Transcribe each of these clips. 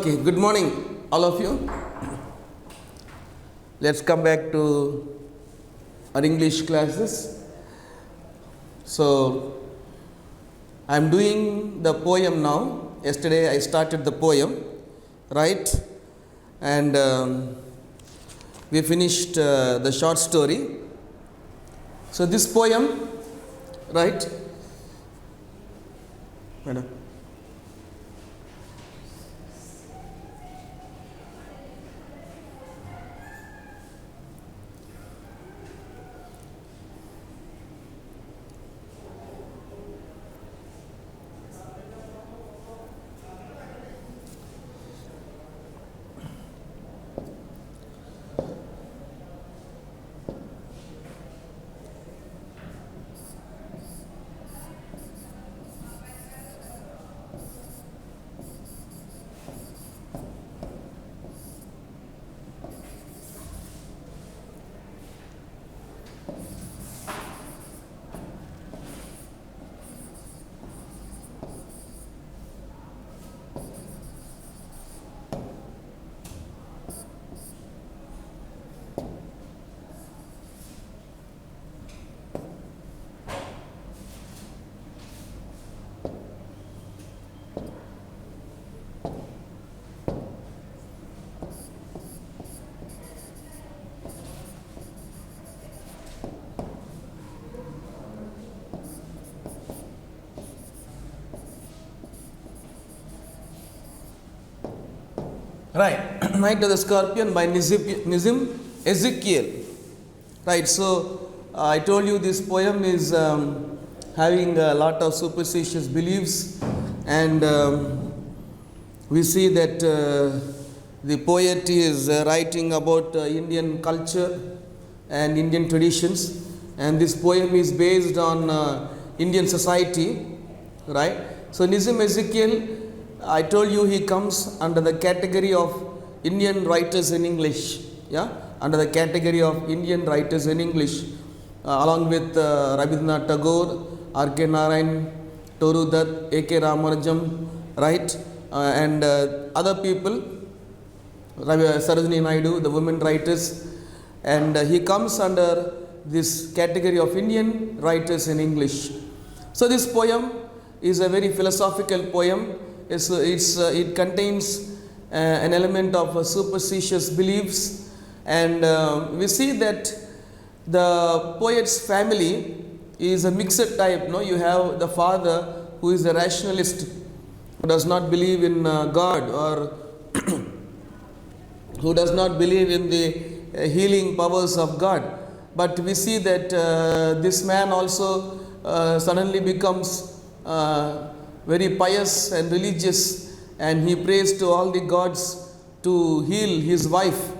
Okay, good morning, all of you. Let's come back to our English classes. So, I'm doing the poem now. Yesterday I started the poem, right? And we finished the short story. So, this poem, right? Madam. Right, Night of the Scorpion by Nizim Ezekiel. Right, so I told you this poem is having a lot of superstitious beliefs, and we see that the poet is writing about Indian culture and Indian traditions, and this poem is based on Indian society, right? So Nizim Ezekiel, I told you he comes under the category of Indian writers in English, yeah, under the category of Indian writers in English, along with Rabindranath Tagore, R.K. Narayan, Toru Dutt, A.K. Ramanujam, right, and other people, Sarojini Naidu, the women writers, and he comes under this category of Indian writers in English. So this poem is a very philosophical poem. It contains an element of superstitious beliefs, and we see that the poet's family is a mixed type. No, you have the father who is a rationalist, who does not believe in God, or who does not believe in the healing powers of God. But we see that this man also suddenly becomes very pious and religious, and he prays to all the gods to heal his wife.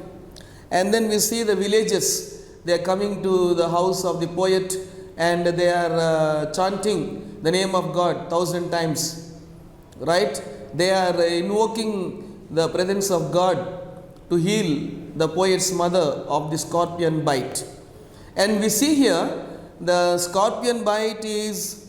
And then we see the villagers, they are coming to the house of the poet, and they are chanting the name of God 1,000 times, right? They are invoking the presence of God to heal the poet's mother of the scorpion bite. And we see here the scorpion bite is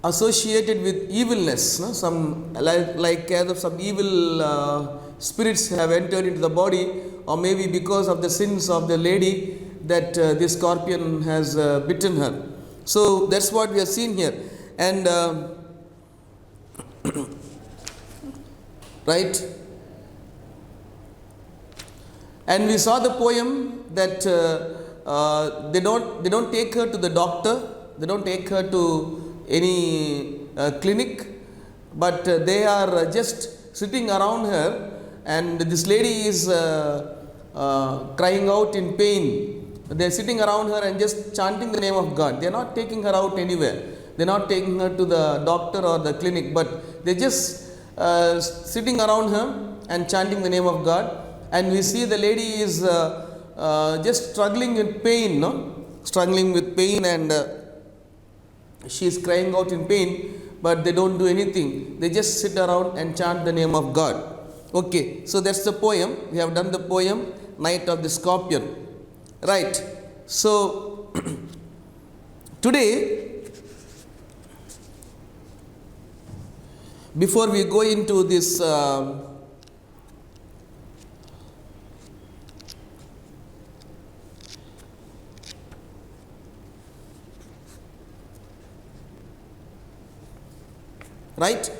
associated with evilness, no? Some like some evil spirits have entered into the body, or maybe because of the sins of the lady that this scorpion has bitten her. So that's what we are seeing here, and right. And we saw the poem that they don't take her to the doctor, they don't take her to any clinic, but they are just sitting around her, and this lady is crying out in pain. They are sitting around her and just chanting the name of God. They are not taking her out anywhere. They are not taking her to the doctor or the clinic, but they are just sitting around her and chanting the name of God. And we see the lady is just struggling with pain, no? Struggling with pain, and she is crying out in pain, but they don't do anything. They just sit around and chant the name of God. Okay, so that's the poem. We have done the poem, Night of the Scorpion. Right. So before we go into this right,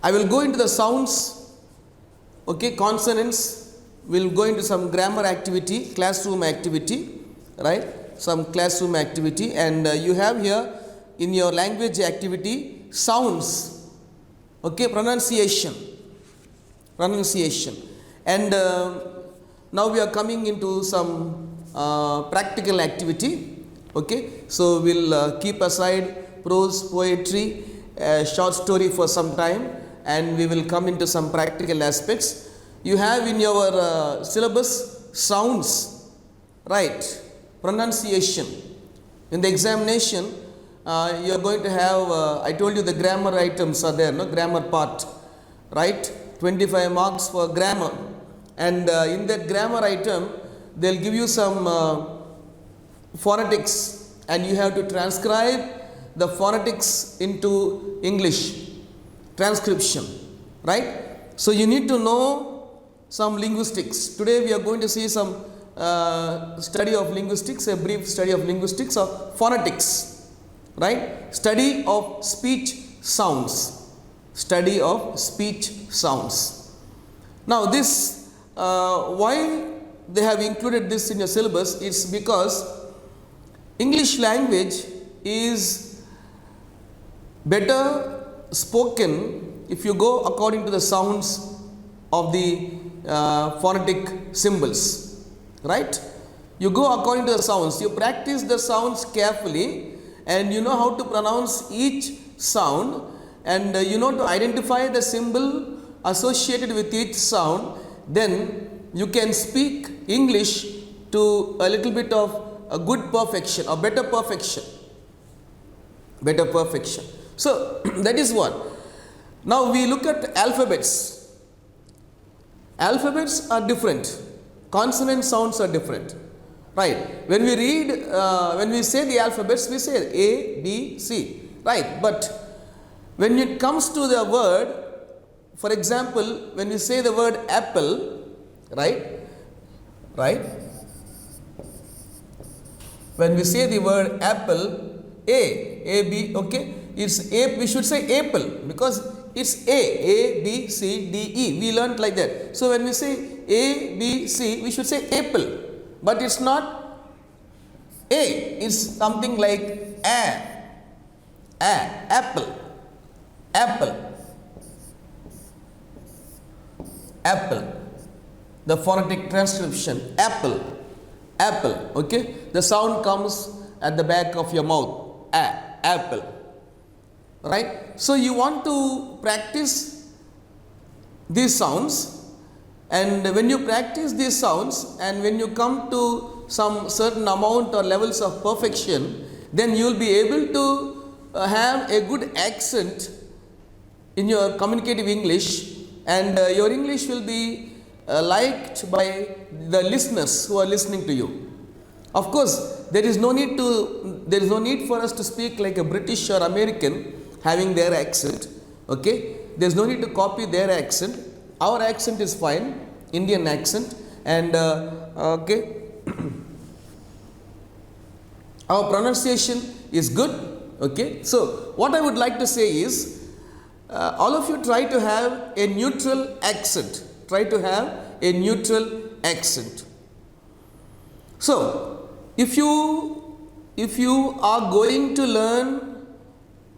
I will go into the sounds, okay, consonants, we'll go into some grammar activity, classroom activity, right, some classroom activity, and you have here in your language activity sounds, okay, pronunciation, and now we are coming into some practical activity, okay, so we'll keep aside prose, poetry, short story for some time, and we will come into some practical aspects. You have in your syllabus sounds, right, pronunciation. In the examination, you are going to have, I told you the grammar items are there, no, grammar part, right, 25 marks for grammar, and in that grammar item, they will give you some phonetics, and you have to transcribe the phonetics into English, transcription, right. So you need to know some linguistics. Today we are going to see some study of linguistics, a brief study of linguistics or phonetics, right, study of speech sounds, study of speech sounds. Now this, why they have included this in your syllabus is because English language is better spoken if you go according to the sounds of the phonetic symbols, right. You go according to the sounds, you practice the sounds carefully, and you know how to pronounce each sound, and you know to identify the symbol associated with each sound, then you can speak English to a little bit of a good perfection or better perfection. So that is what. Now we look at alphabets. Alphabets are different. Consonant sounds are different, right. When we read, when we say the alphabets, we say A, B, C, right. But when it comes to the word, for example, when we say the word apple, right. When we say the word apple, A, B, okay, it's A, we should say apple because it's A, B, C, D, E. We learned like that. So when we say A, B, C, we should say apple, but it's not A, it's something like apple. The phonetic transcription, apple, okay. The sound comes at the back of your mouth, apple, right. So you want to practice these sounds, and when you practice these sounds and when you come to some certain amount or levels of perfection, then you will be able to have a good accent in your communicative English, and your English will be liked by the listeners who are listening to you. Of course, there is no need for us to speak like a British or American having their accent, okay. There is no need to copy their accent. Our accent is fine, Indian accent, and okay. Our pronunciation is good, okay. So what I would like to say is, all of you try to have a neutral accent. So if you are going to learn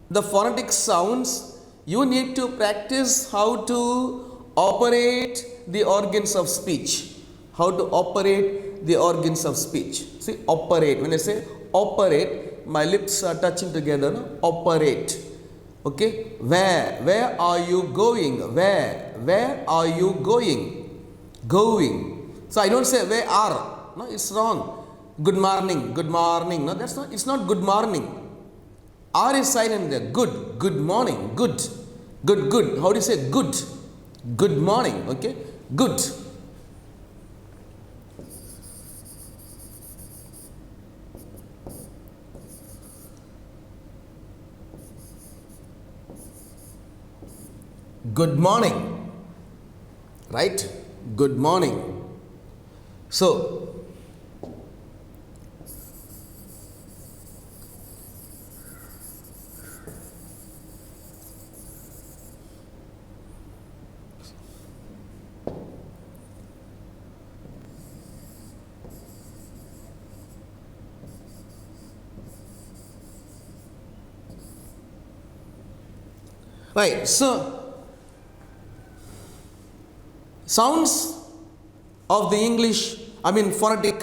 the phonetic sounds, you need to practice how to operate the organs of speech. See, operate. When I say operate, my lips are touching together. No? Operate. Okay. Where are you going? Where are you going? Going. So I don't say where are. No, it's wrong. Good morning. No, that's not. It's not good morning. R is silent there. Good morning. Good. How do you say good? Good morning. Okay. Good. good morning, right? Good morning. So right, so sounds of the English, phonetic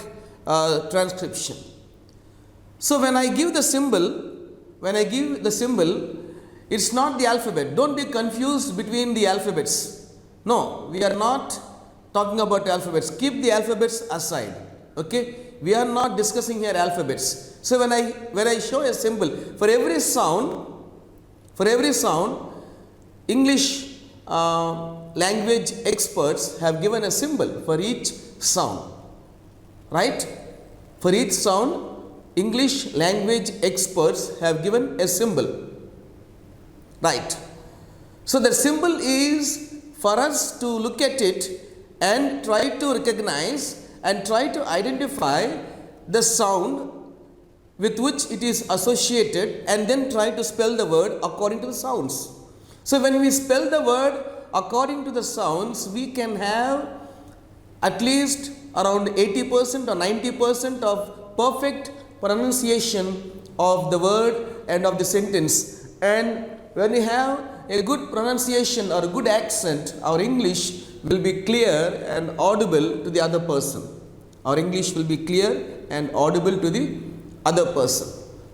transcription. So when I give the symbol, it's not the alphabet. Don't be confused between the alphabets. No, we are not talking about alphabets. Keep the alphabets aside. Okay, we are not discussing here alphabets. So when I show a symbol for every sound, English language experts have given a symbol for each sound, right? For each sound, English language experts have given a symbol, right? So the symbol is for us to look at it and try to recognize and try to identify the sound with which it is associated, and then try to spell the word according to the sounds. So when we spell the word according to the sounds, we can have at least around 80% or 90% of perfect pronunciation of the word and of the sentence. And when we have a good pronunciation or a good accent, our English will be clear and audible to the other person. Our English will be clear and audible to the other person,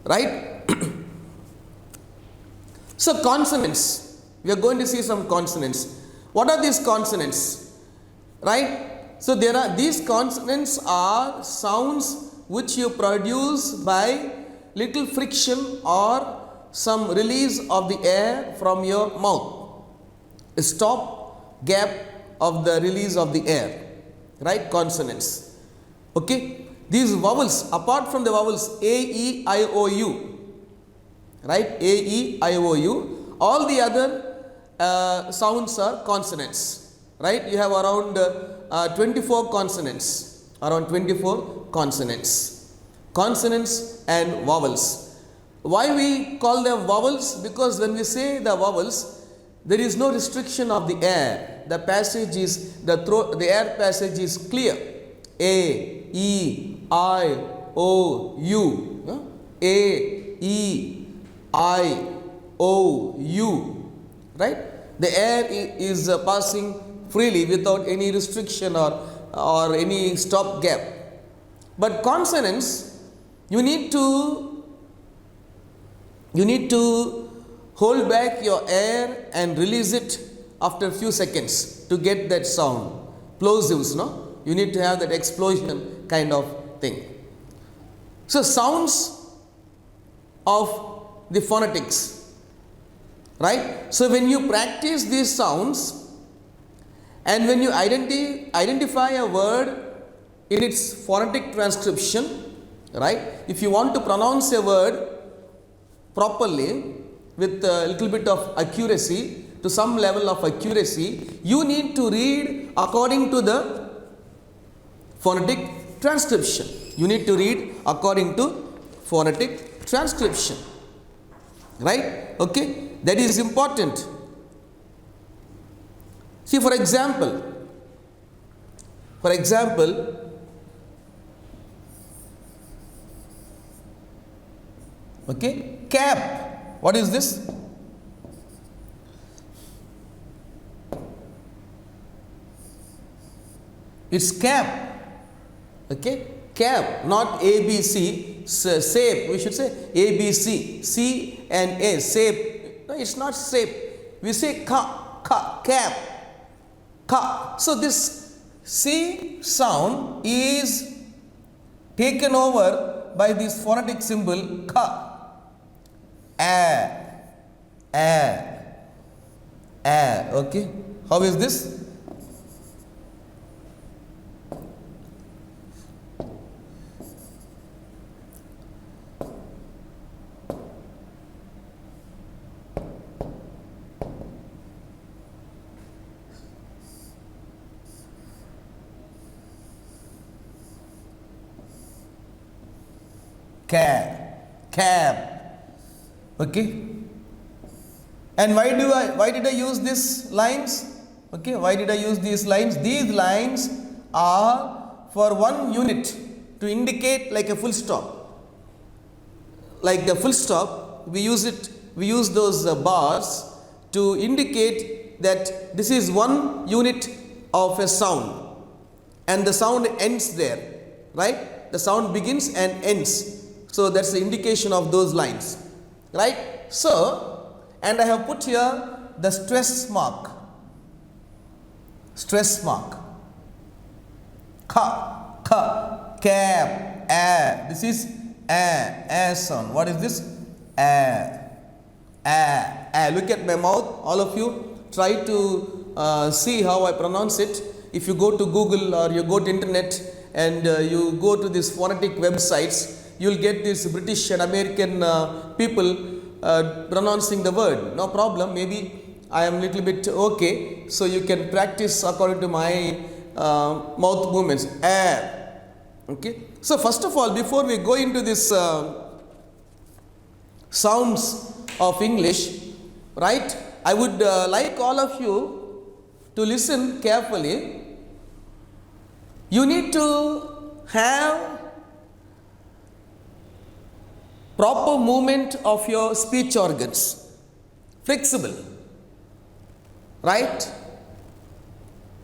right? So consonants. We are going to see some consonants. What are these consonants? Right? So these consonants are sounds which you produce by little friction or some release of the air from your mouth. A stop gap of the release of the air. Right? Consonants. Okay? These vowels, apart from the vowels A, E, I, O, U. Right? A, E, I, O, U. All the other sounds are consonants, right? You have around 24 consonants, consonants and vowels. Why we call them vowels? Because when we say the vowels, there is no restriction of the air. The passage is, the air passage is clear. A, E, I, O, U. A, E, I, O, U. Right? The air is passing freely without any restriction or any stop gap. But consonants, you need to hold back your air and release it after a few seconds to get that sound. Plosives, no? You need to have that explosion kind of thing. So sounds of the phonetics. Right? So when you practice these sounds and when you identify a word in its phonetic transcription, right? If you want to pronounce a word properly with a little bit of accuracy, to some level of accuracy, you need to read according to the phonetic transcription. You need to read according to phonetic transcription. Right? Okay? That is important. See, for example, okay, cap. What is this? It's cap. Okay, cap, not ABC. Sape. We should say ABC. C and A. Sape. No, it's not sape. We say cap. So this C sound is taken over by this phonetic symbol ka. Okay. How is this? cab. Okay. And why did I use these lines? Okay, why did I use these lines? These lines are for one unit to indicate like a full stop. Like the full stop, we use those bars to indicate that this is one unit of a sound and the sound ends there, right? The sound begins and ends. So that's the indication of those lines, right? So, and I have put here the stress mark. Stress mark. Cab, a. This is a sound. What is this? A. Look at my mouth, all of you. Try to see how I pronounce it. If you go to Google or you go to internet and you go to these phonetic websites, you'll get these British and American people pronouncing the word. No problem. Maybe I am little bit okay. So you can practice according to my mouth movements. Okay. So first of all, before we go into this sounds of English, right? I would like all of you to listen carefully. You need to have proper movement of your speech organs, flexible, right?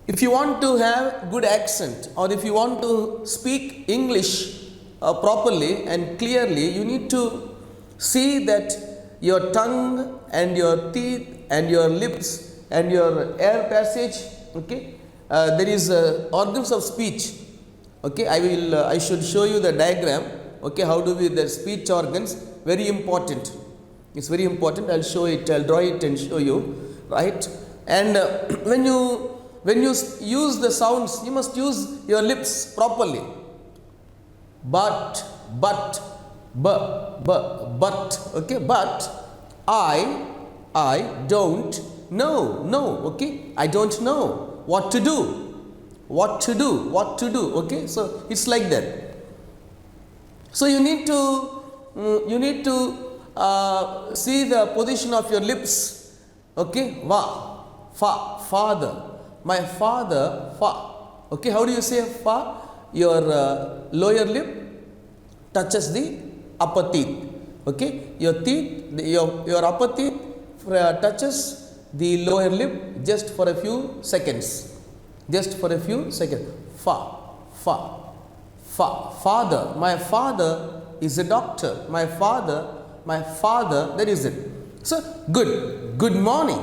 If you want to have good accent or if you want to speak English properly and clearly, you need to see that your tongue and your teeth and your lips and your air passage, okay, there is organs of speech. Okay, I should show you the diagram. Okay, how do we the speech organs? Very important. It's very important. I'll show it. I'll draw it and show you. Right. And when you use the sounds, you must use your lips properly. But. Okay. But I don't know. No. Okay. I don't know what to do. What to do. Okay. So it's like that. So you need to see the position of your lips. Okay, father, my father, fa. Okay, how do you say fa? Your lower lip touches the upper teeth. Okay, your upper teeth touches the lower lip just for a few seconds. Fa. Father, my father is a doctor. My father, that is it. So, good morning.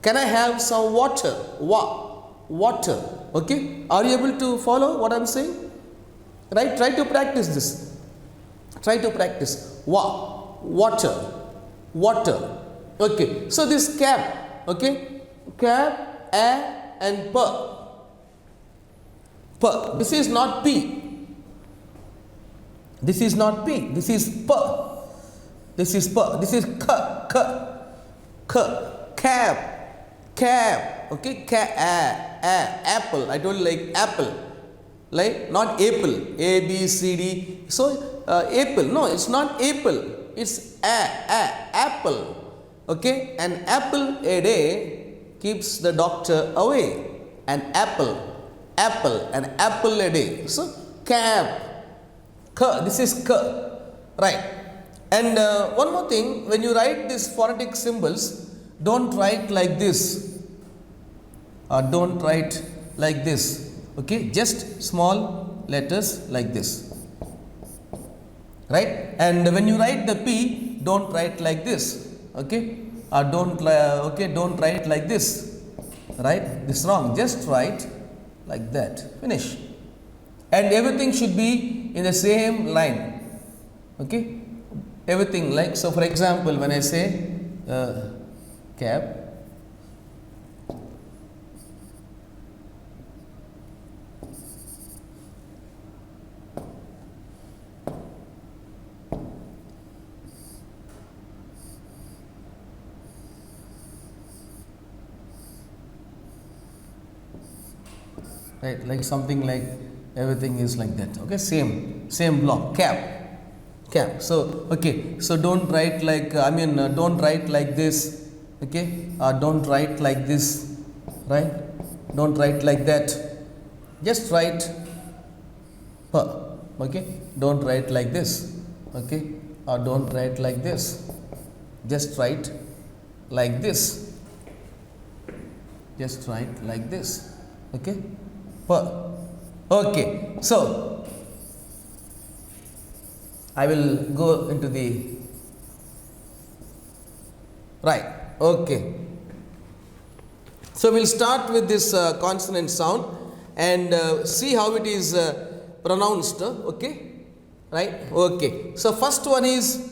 Can I have some water? Water. Okay, are you able to follow what I am saying? Right, try to practice this. Water. Okay, so this cab, okay, cab, a and per. This is not P. This is not P. This is P. This is cab. Okay, apple. I told you like apple. Like not apple. A, B, C, D. So apple. No, it's not apple. It's apple. Okay, an apple a day keeps the doctor away. An apple a day. So cab. This is right. And one more thing, when you write these phonetic symbols, don't write like this or don't write like this. Okay, just small letters like this, right? And when you write the P, don't write like this. Okay, or don't write like this, right? This is wrong. Just write like that. Finish. And everything should be in the same line. Okay, everything like, so for example, when I say cab, right, like something like everything is like that. Okay, same block, cab. Camp. So okay, so don't write like don't write like this, okay, or don't write like this, right? Don't write like that. Just write pa, okay. Don't write like this, okay, or don't write like this. Just write like this. Just write like this, okay. Pa. Okay. So I will go into the right. Okay. So we'll start with this consonant sound and see how it is pronounced. Okay, right? Okay. So first one is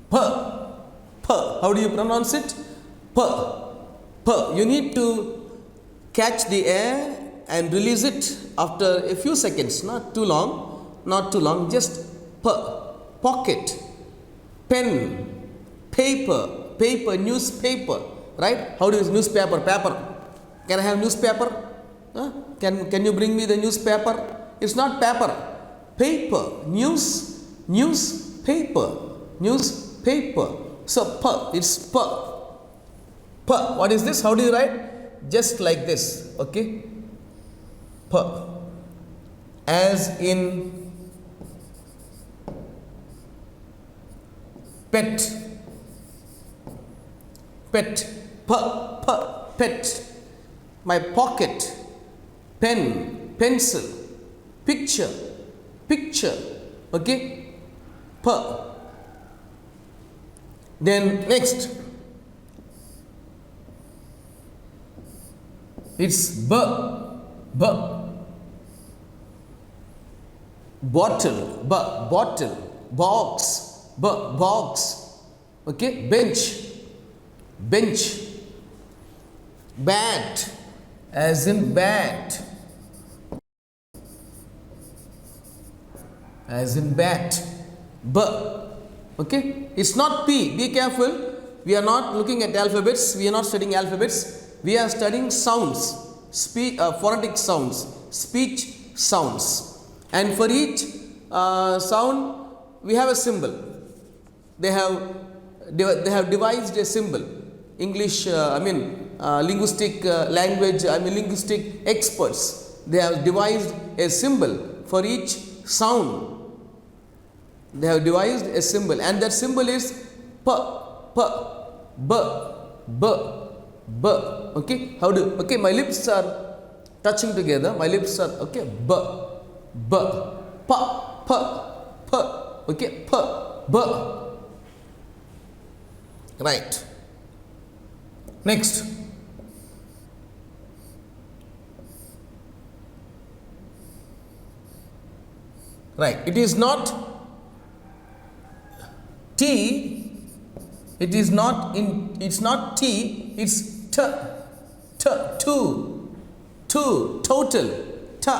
pa. Pa. How do you pronounce it? Pa. Pa. You need to catch the air and release it after a few seconds. Not too long. Not too long. Just pa. Pocket. Pen. Paper. Paper. Newspaper. Right? How do you use newspaper? Paper. Can I have newspaper? Huh? Can you bring me the newspaper? It's not paper. Paper. Newspaper. Newspaper. So pa, it's pa. Pa. What is this? How do you write? Just like this. Okay. Pa. As in pet. Pet. Pa. Pa. Pet. My pocket. Pen. Pencil. Picture. Picture. Okay. Pa. Then next, it's b, bottle, bottle, box, box, okay, bench, bat, as in bat, b. Okay, it's not P. Be careful. We are not looking at alphabets. We are not studying alphabets. We are studying sounds, phonetic sounds, speech sounds. And for each sound, we have a symbol. They have devised a symbol. English, linguistic language. Linguistic experts. They have devised a symbol for each sound. They have devised a symbol, and that symbol is p, b. Okay, how do? Okay, my lips are touching together. My lips are okay. B, p. Okay, b. Right. Next. Right. It is not T, it is not in, it's not T, it's T, two, total, T,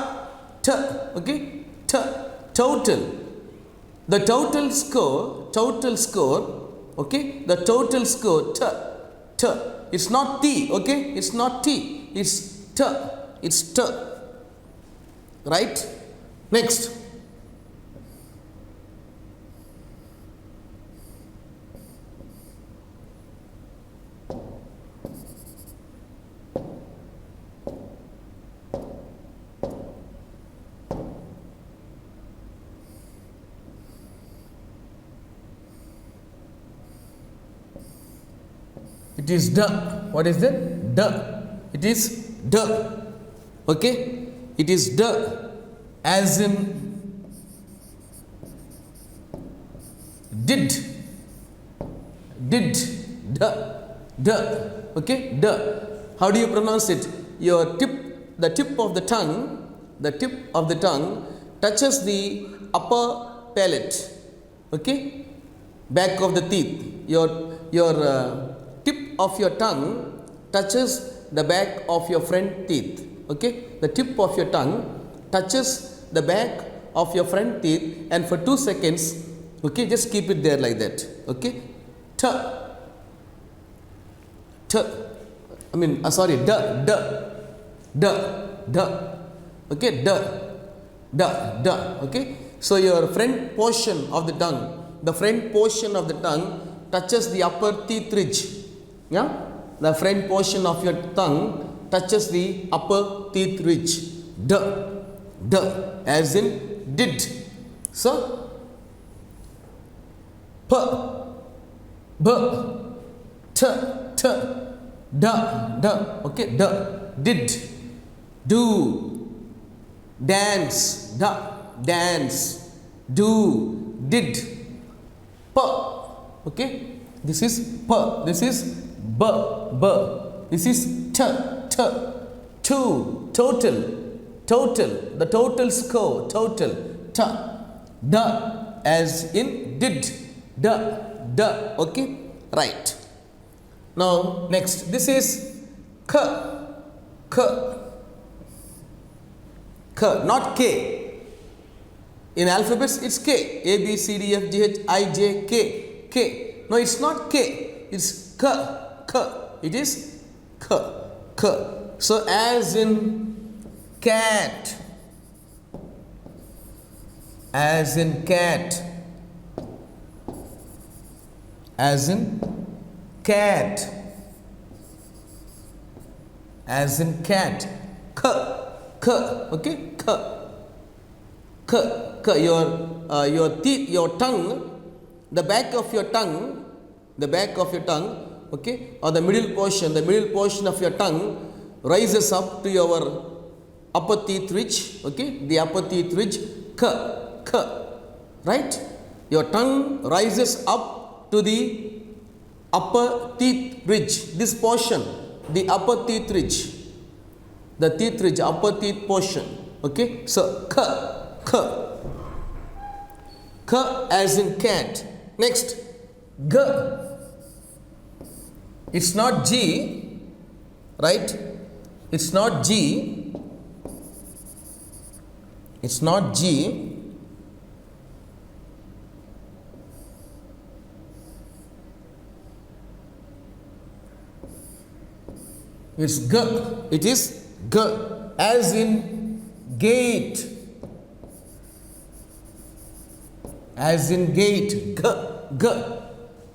okay, total. The total score, okay, the total score, T, it's not T, okay, it's not T, it's T, right? Next. It is D. What is that? D. It is D. Okay? It is D. As in did. D. D. Okay? D. How do you pronounce it? The tip of the tongue touches the upper palate. Okay? Back of the teeth. Your tip of your tongue touches the back of your front teeth. Okay, the tip of your tongue touches the back of your front teeth, and for 2 seconds, okay, just keep it there like that. Okay, t, t. I mean, sorry, d, d, d, d. Okay, d, d, d. Okay, so your front portion of the tongue, touches the upper teeth ridge. Yeah, the front portion of your tongue touches the upper teeth ridge. D, d, as in did. So, p, b, t, t, da, da. Okay, da, did, do, dance, da, dance, do, did, p. Okay, this is p, this is b, b, this is t, t, two, total, total, the total score, total, t, da, as in did, da, da. Okay, right. Now next, this is k, k, k, not k. In alphabets, it's K. A, B, C, D, F, G, H, I, J, K. K. No, it's not K. It's K. K. It is K. K. So, as in cat. As in cat. As in cat. As in cat. K. K. Okay? K. K. K. Your teeth, your tongue, the back of your tongue, okay, or the middle portion of your tongue rises up to your upper teeth ridge, okay, the upper teeth ridge, K, K, right? Your tongue rises up to the upper teeth ridge, this portion, the upper teeth ridge, upper teeth portion, okay, so K, K. K as in cat. Next, G. It's not G, right? It's not G. It's not G. It's G. It is G as in gate. As in gate, g, g,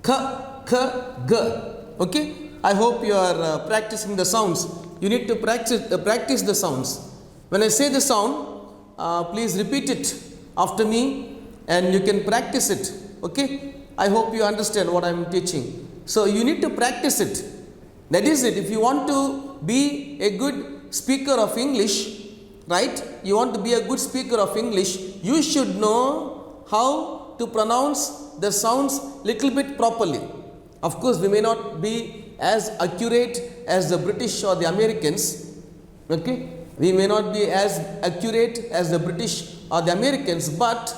k, k, g. Okay, I hope you are practicing the sounds. You need to practice the sounds. When I say the sound, please repeat it after me, and you can practice it. Okay, I hope you understand what I am teaching. So you need to practice it. That is it. If you want to be a good speaker of English, right? You want to be a good speaker of English, you should know how to pronounce the sounds little bit properly. Of course, we may not be as accurate as the British or the Americans. Okay, we may not be as accurate as the British or the Americans, but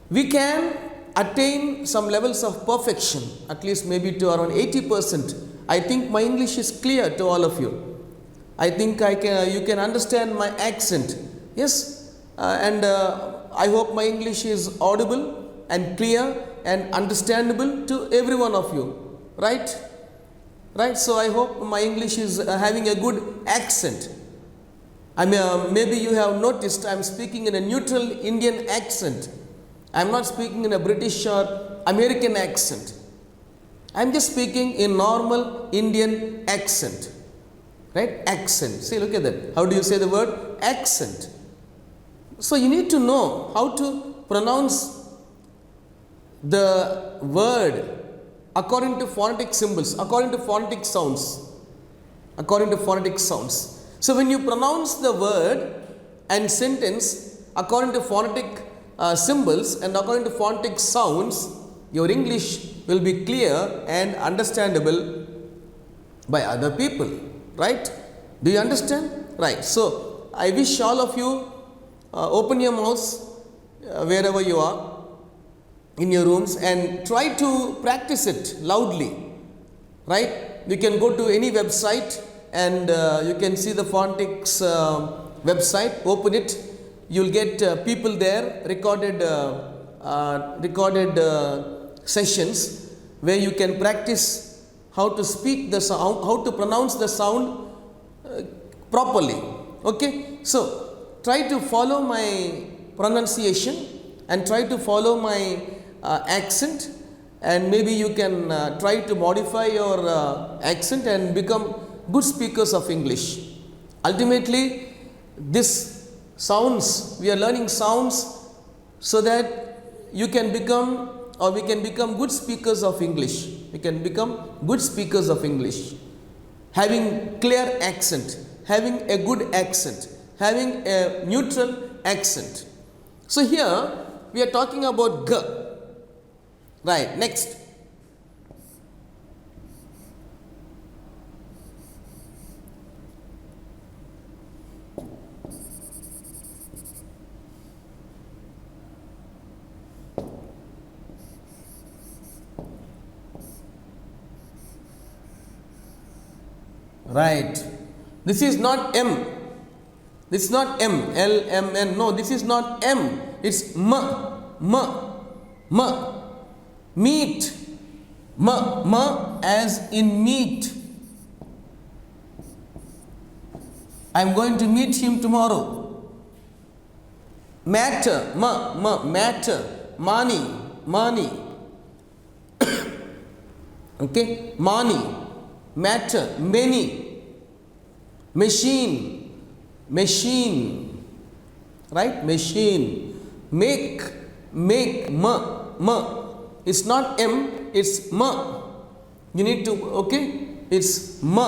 we can attain some levels of perfection, at least maybe to around 80%. I think my English is clear to all of you. I think you can understand my accent. Yes, and I hope my English is audible and clear and understandable to every one of you, right? Right, so I hope my English is having a good accent. I mean, maybe you have noticed I am speaking in a neutral Indian accent. I am not speaking in a British or American accent. I am just speaking in normal Indian accent, right? Accent. See, look at that. How do you say the word? Accent. So you need to know how to pronounce the word according to phonetic symbols, according to phonetic sounds, So when you pronounce the word and sentence according to phonetic symbols and according to phonetic sounds, your English will be clear and understandable by other people, right? Do you understand? Right. So I wish all of you open your mouths wherever you are in your rooms and try to practice it loudly, right? You can go to any website and you can see the Phontics website. Open it. You'll get people there, recorded sessions where you can practice how to speak the sound, how to pronounce the sound properly. Okay, so try to follow my pronunciation and try to follow my accent, and maybe you can try to modify your accent and become good speakers of English. Ultimately, this sounds, we are learning sounds so that you can become, or we can become good speakers of English. We can become good speakers of English. Having clear accent, having a good accent, having a neutral accent. So here we are talking about G. Right, next. Right. This is not M. This is not M. L, M, N. No, this is not M. It's M. M. M. Meet. M. M as in meet. I'm going to meet him tomorrow. Matter. M. M. Matter. Money. Money. Okay. Money. Matter. Many. Machine. Machine. Right? Machine. Make. Make. M. M. It's not M, it's M. You need to, okay? It's M.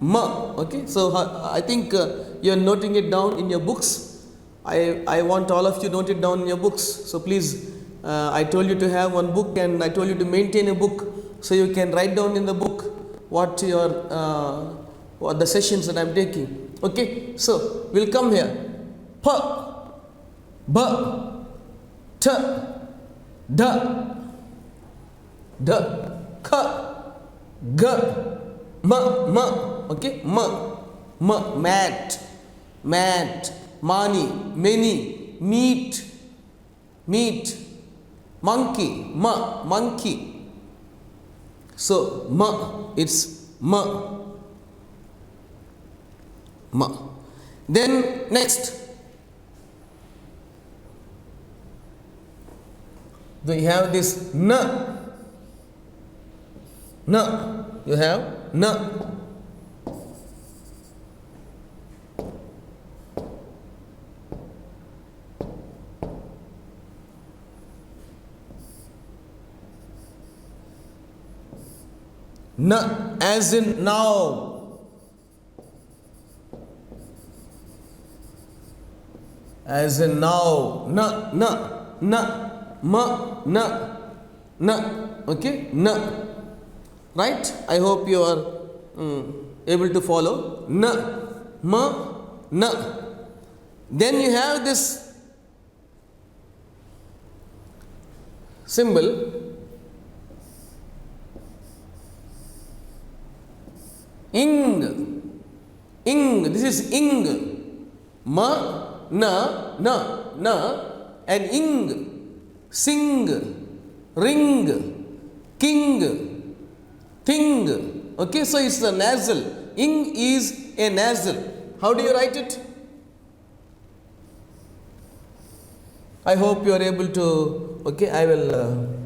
M. Okay? So I think you are noting it down in your books. I want all of you to note it down in your books. So please, I told you to have one book, and I told you to maintain a book so you can write down in the book what the sessions that I'm taking. Okay? So we'll come here. P. B. T. D. D. K. G. M. M. Okay? M. M. Mat. Mat. Money. Many. Meat. Meat. Monkey. M. Monkey. So M. It's M. M. Then next, we have this N. N. You have N. N as in now. As in now. N. N. N. M. N. N. Okay? N. Right? I hope you are able to follow. N. M. N. Then you have this symbol. Ing. Ing. This is ing. Ma. Na. Na. Na. And ing. Sing. Ring. King. Thing. Okay, so it's a nasal. Ing is a nasal. How do you write it? I hope you are able to. Okay, I will.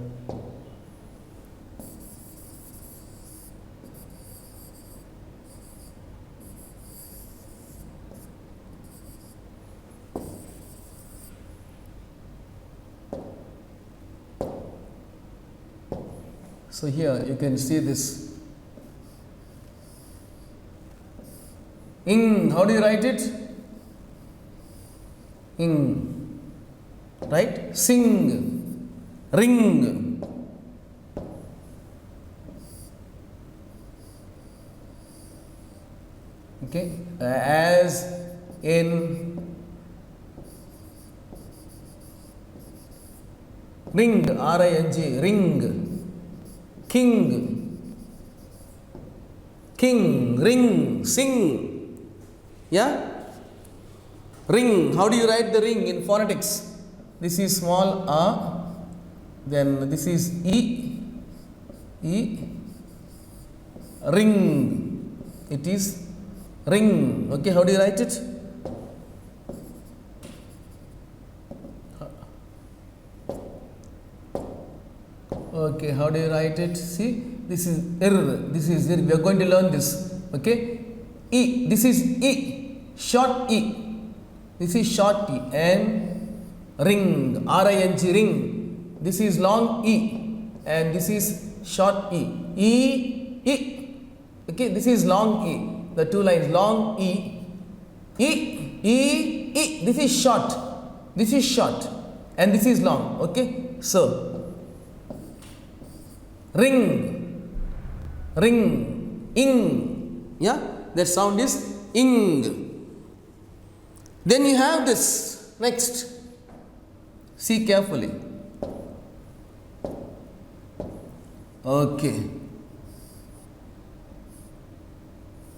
So here you can see this ing. How do you write it? Ing. Right? Sing. Ring. Okay? As in ring. R-I-N-G. Ring. King. king, ring, sing. Yeah? Ring. How do you write the ring in phonetics? This is small a, then this is e, ring. It is ring. Okay, how do you write it? Okay, how do you write it? See, this is this is ir. We are going to learn this. Okay, e. This is e, short e. This is short e, and ring, R-I-N-G, ring. This is long e, and this is short e. E. Okay, this is long e. The two lines, long e. This is short. This is short, and this is long. Okay, so. Ring, ing, yeah, that sound is ing. Then you have this next, see carefully. Okay,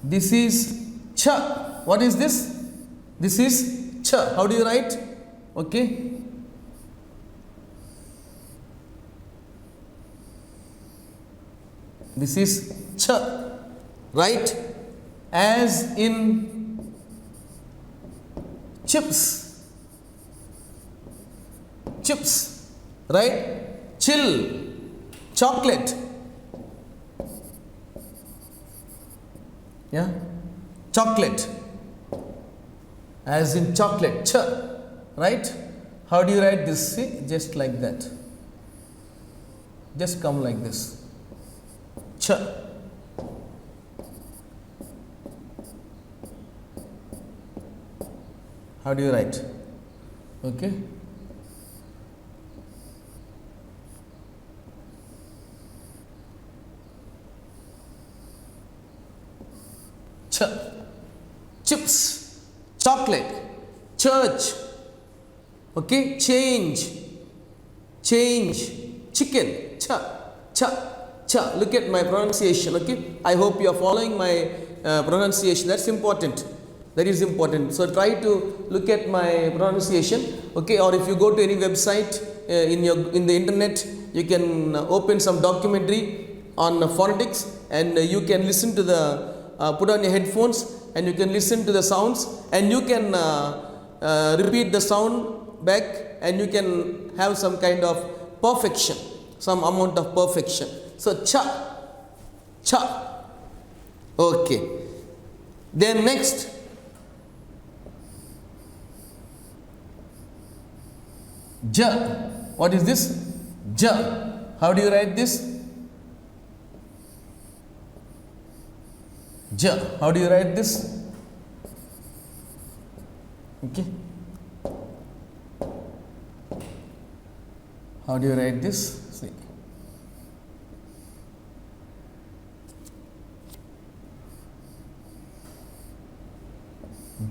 this is cha. What is this? This is cha. How do you write? Okay. This is ch, right? As in chips, right? Chill, chocolate, yeah, chocolate, as in chocolate, ch, right? How do you write this? See, just like that, just come like this. Ch. How do you write? Okay. Ch. Chips, chocolate, church. Okay, change, chicken, cha. Look at my pronunciation. Okay, I hope you are following my pronunciation. That's important. That is important. So try to look at my pronunciation. Okay, or if you go to any website in the internet, you can open some documentary on phonetics, and you can listen to the put on your headphones, and you can listen to the sounds, and you can repeat the sound back, and you can have some kind of perfection, some amount of perfection. So cha. Okay. Then next, ja. What is this? Ja. How do you write this? Ja. How do you write this? Okay. How do you write this? See.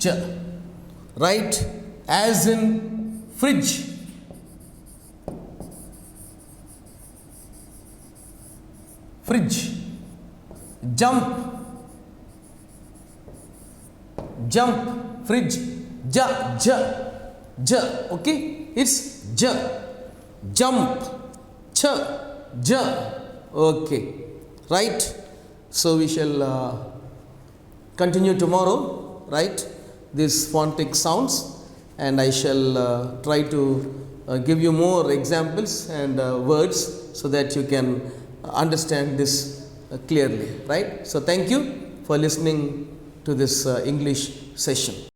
Ja. Right as in fridge. Fridge. Jump. Fridge. Ja. Okay, it's ja. Jump. Ja. Okay, right. So we shall continue tomorrow, right? These phonetic sounds, and I shall try to give you more examples and words so that you can understand this clearly, right? So thank you for listening to this English session.